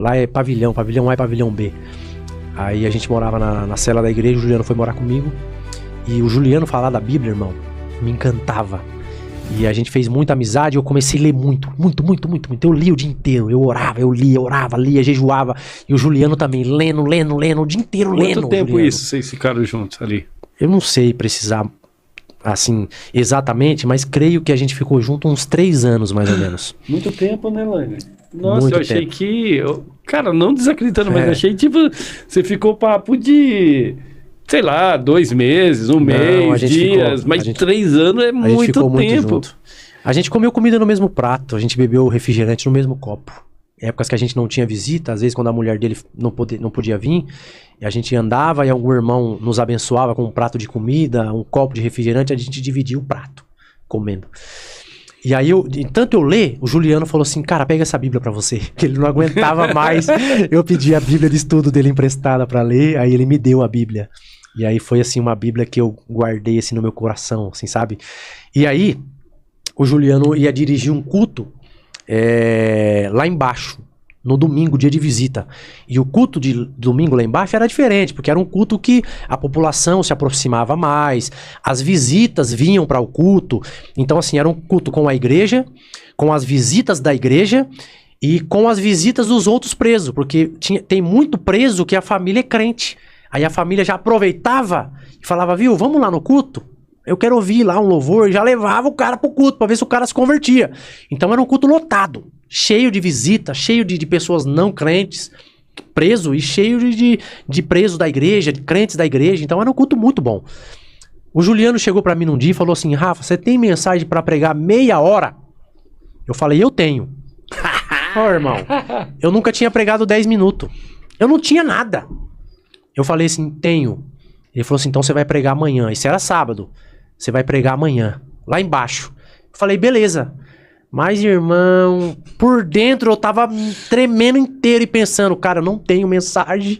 Lá é pavilhão A e pavilhão B. Aí a gente morava na cela da igreja, o Juliano foi morar comigo. E o Juliano falar da Bíblia, irmão, me encantava. E a gente fez muita amizade, eu comecei a ler muito. Eu lia o dia inteiro, eu orava, lia, jejuava. E o Juliano também, lendo, o dia inteiro lendo. Quanto tempo Juliano. isso, vocês ficaram juntos ali? Eu não sei precisar, assim, exatamente, mas creio que a gente ficou junto uns 3 anos, mais ou menos. Muito tempo, né, Laine? Nossa, Muito eu achei tempo. que... Cara, não desacreditando, mas achei, tipo, você ficou papo de... Sei lá, 2 meses, um mês, dias, mas 3 anos é muito tempo. A gente comeu comida no mesmo prato, a gente bebeu refrigerante no mesmo copo. Épocas que a gente não tinha visita, às vezes quando a mulher dele não podia vir, e a gente andava e algum irmão nos abençoava com um prato de comida, um copo de refrigerante, a gente dividia o prato, comendo. E aí, tanto eu ler, o Juliano falou assim, cara, pega essa Bíblia pra você, que ele não aguentava mais. Eu pedi a Bíblia de estudo dele emprestada pra ler, aí ele me deu a Bíblia. E aí foi assim uma Bíblia que eu guardei assim no meu coração, assim, sabe? E aí o Juliano ia dirigir um culto lá embaixo, no domingo, dia de visita. E o culto de domingo lá embaixo era diferente, porque era um culto que a população se aproximava mais, as visitas vinham para o culto. Então assim, era um culto com a igreja, com as visitas da igreja e com as visitas dos outros presos, porque tem muito preso que a família é crente. Aí a família já aproveitava e falava, viu, vamos lá no culto? Eu quero ouvir lá um louvor, e já levava o cara pro culto pra ver se o cara se convertia. Então era um culto lotado, cheio de visita, cheio de pessoas não crentes, preso e cheio de presos da igreja, de crentes da igreja. Então era um culto muito bom. O Juliano chegou pra mim num dia e falou assim, Rafa, você tem mensagem pra pregar meia hora? Eu falei, eu tenho. Ó, irmão, eu nunca tinha pregado 10 minutos. Eu não tinha nada. Eu falei assim, tenho. Ele falou assim, então você vai pregar amanhã. Isso era sábado. Você vai pregar amanhã, lá embaixo. Eu falei, beleza. Mas, irmão, por dentro eu tava tremendo inteiro e pensando, cara, eu não tenho mensagem.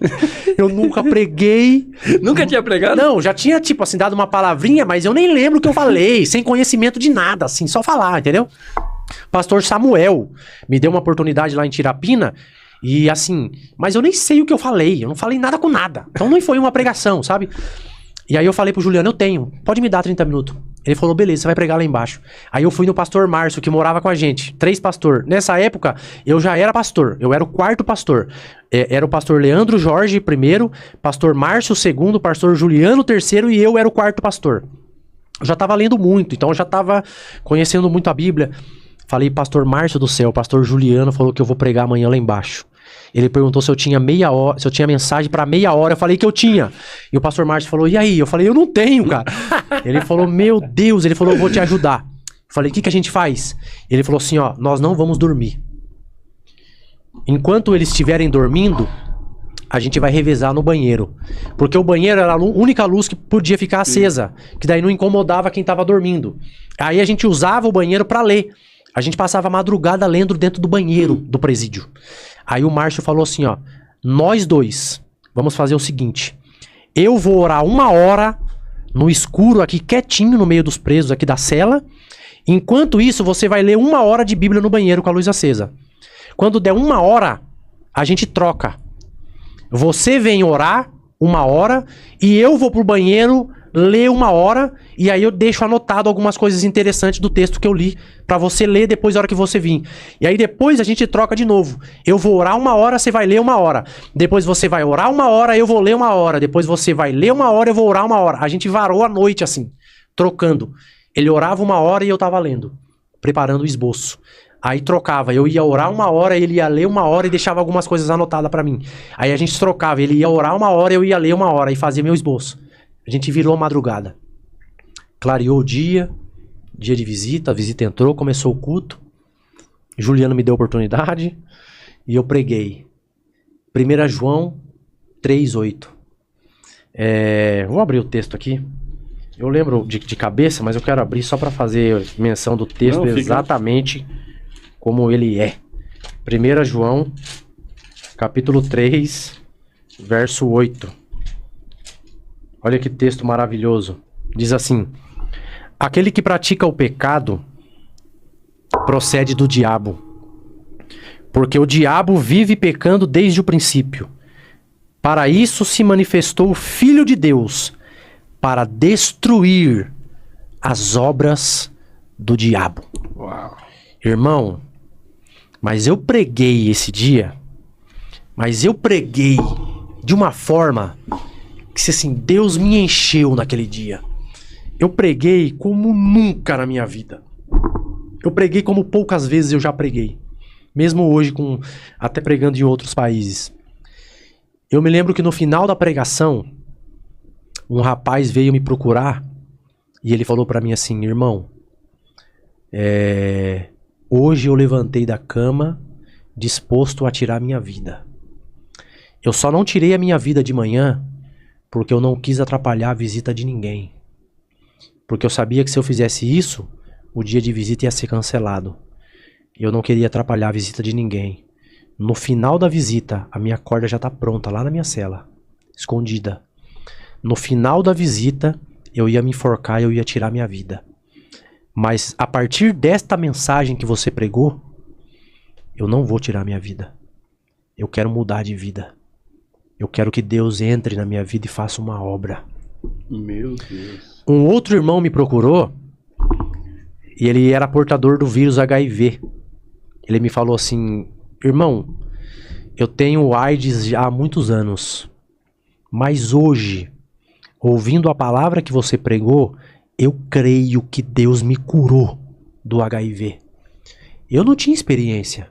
Eu nunca preguei. Nunca tinha pregado? Não, já tinha, tipo assim, dado uma palavrinha, mas eu nem lembro o que eu falei. Sem conhecimento de nada, assim, só falar, entendeu? Pastor Samuel me deu uma oportunidade lá em Tirapina. E assim, mas eu nem sei o que eu falei, eu não falei nada com nada. Então não foi uma pregação, sabe? E aí eu falei pro Juliano, eu tenho, pode me dar 30 minutos. Ele falou, beleza, você vai pregar lá embaixo. Aí eu fui no pastor Márcio, que morava com a gente, 3 pastores. Nessa época, eu já era pastor, eu era o 4º pastor. Era o pastor Leandro Jorge, primeiro, pastor Márcio, segundo, pastor Juliano, terceiro, e eu era o 4º pastor. Eu já tava lendo muito, então eu já tava conhecendo muito a Bíblia. Falei, pastor Márcio do céu, pastor Juliano falou que eu vou pregar amanhã lá embaixo. Ele perguntou se eu tinha meia hora, se eu tinha mensagem pra meia hora. Eu falei que eu tinha. E o pastor Márcio falou, e aí? Eu falei, eu não tenho, cara. Ele falou, meu Deus. Ele falou, eu vou te ajudar. Eu falei, o que a gente faz? Ele falou assim, ó, nós não vamos dormir. Enquanto eles estiverem dormindo, a gente vai revezar no banheiro. Porque o banheiro era a única luz que podia ficar acesa. Que daí não incomodava quem tava dormindo. Aí a gente usava o banheiro pra ler. A gente passava a madrugada lendo dentro do banheiro do presídio. Aí o Márcio falou assim, ó, nós dois vamos fazer o seguinte, eu vou orar 1 hora no escuro aqui, quietinho no meio dos presos aqui da cela, enquanto isso você vai ler 1 hora de Bíblia no banheiro com a luz acesa. Quando der 1 hora, a gente troca. Você vem orar 1 hora e eu vou pro banheiro ler 1 hora e aí eu deixo anotado algumas coisas interessantes do texto que eu li pra você ler depois da hora que você vir. E aí depois a gente troca de novo. Eu vou orar 1 hora, você vai ler 1 hora. Depois você vai orar 1 hora, eu vou ler 1 hora. Depois você vai ler 1 hora, eu vou orar 1 hora. A gente varou a noite assim, trocando. Ele orava 1 hora e eu tava lendo, preparando o esboço. Aí trocava, eu ia orar 1 hora, ele ia ler 1 hora e deixava algumas coisas anotadas pra mim. Aí a gente trocava, ele ia orar 1 hora, eu ia ler 1 hora e fazia meu esboço. A gente virou a madrugada. Clareou o dia de visita, a visita entrou, começou o culto. Juliano me deu a oportunidade e eu preguei. 1 João 3:8. Vou abrir o texto aqui. Eu lembro de cabeça, mas eu quero abrir só para fazer menção do texto exatamente como ele é. 1 João, capítulo 3, verso 8. Olha que texto maravilhoso. Diz assim: aquele que pratica o pecado procede do diabo, Porque o diabo vive pecando desde o princípio. Para isso se manifestou o Filho de Deus, para destruir as obras do diabo. Uau. Irmão, mas eu preguei esse dia, de uma forma que, assim, Deus me encheu naquele dia. Eu preguei como nunca na minha vida. Eu preguei como poucas vezes eu já preguei. Mesmo hoje, até pregando em outros países. Eu me lembro que no final da pregação, um rapaz veio me procurar e ele falou pra mim assim: irmão, hoje eu levantei da cama disposto a tirar minha vida. Eu só não tirei a minha vida de manhã porque eu não quis atrapalhar a visita de ninguém. Porque eu sabia que se eu fizesse isso, o dia de visita ia ser cancelado. Eu não queria atrapalhar a visita de ninguém. No final da visita, a minha corda já tá pronta lá na minha cela, escondida. No final da visita, eu ia me enforcar e eu ia tirar minha vida. Mas a partir desta mensagem que você pregou, eu não vou tirar minha vida. Eu quero mudar de vida. Eu quero que Deus entre na minha vida e faça uma obra. Meu Deus. Um outro irmão me procurou e ele era portador do vírus HIV. Ele me falou assim: irmão, eu tenho AIDS já há muitos anos, mas hoje, ouvindo a palavra que você pregou, eu creio que Deus me curou do HIV. Eu não tinha experiência.